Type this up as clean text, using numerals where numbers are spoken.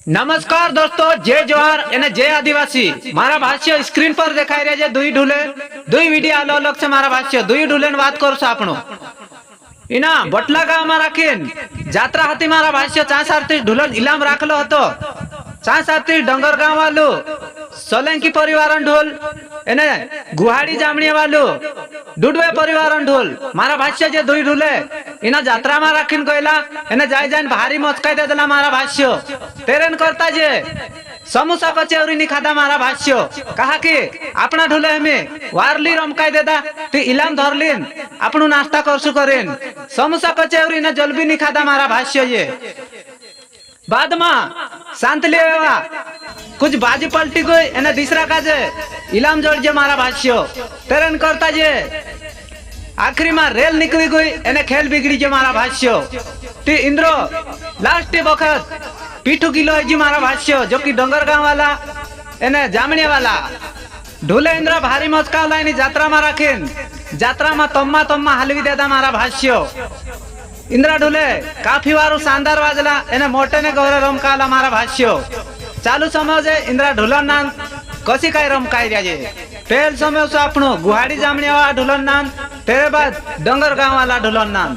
नमस्कार दोस्तों, जय जोहार एने जय आदिवासी। मारा भाष्य स्क्रीन पर देखाई रहे जे दुई ढूले दुई वीडियो अलग अलग से मारा भाष्य दुई ढूले बात करो आपनो इना बटला गाँव में राखीन जात्रा हती मारा भाष्य 4-37 ढूलन इलाम राखलो हतो। 4-37 डंगर गाँव वालू सोलंकी परिवार ढोल एने गुहाड़ी जामणी वालू डुडवे परिवार ढोल मारा भाष्य जे दुई ढूले इना जात्रा में राखीन गयला एने जाय जाय भारी मचकाई दे देला मारा भाष्य तेरेन करता जे समोसा कचौरी नहीं खाता मारा भाष्य कहा कि अपना ढूले हमें वारली रमकाई देदा तू इलाम धरलीन अपनु नाश्ता करसु करेन समोसा कचौरी ना जल्दी नहीं खाता मारा भाष्य ये बाद में शांत लेवा कुछ बाजी पलटी गई एने दूसरा काजे इलाम जोड़ जे मारा भाष्य तेरन करता जे आखिरी में रेल निकली गई एने खेल बिगड़ी जे मारा भाष्य ती इंद्रो लास्ट वक्त पीठू किलो है जी मारा भाष्य जो कि डंगर गाँव वाला एने जामणी वाला ढूले इंद्र भारी मचका लाइनी जात्रा में रखीन जात्रा में तम्मा हलवी देदा मारा भाष्य इंद्रा ढूले काफी वारू शानदार वाजला एने मोटे ने गौरे रमकाला मारा भाष्य चालू समझे इंद्रा ढूलन नाम कसी काय रमकाई जाजे पहल समय से अपनो गुहाड़ी जामणी वाला ढूलन नाम तेरे बाद डंगर गाँव वाला ढूलन नाम